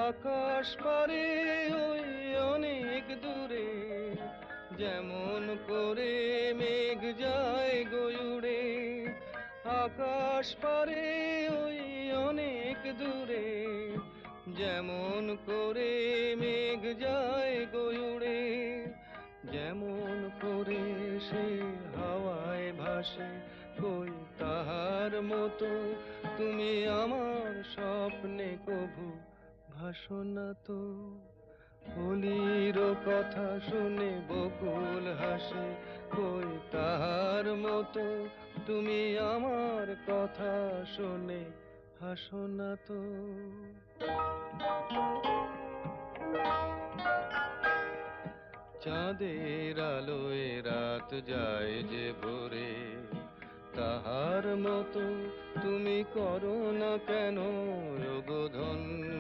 আকাশ পারে ওই অনেক দূরে, যেমন করে মেঘ যায় গয়ুড়ে। আকাশ পারে ওই অনেক দূরে, যেমন করে মেঘ যায় গয়ুড়ে। যেমন করে সে হাওয়ায় ভাসে, কই তাহার মতো তুমি আমার স্বপ্নে কভু ভাসো না তো। কলির কথা শুনে বকুল হাসে, কই তাহার মতো তুমি আমার কথা শুনে হাসো না তো। চাঁদের আলোয় রাত যায় যে ভোরে, তাহার মতো তুমি করো না কেন ওগো ধন্য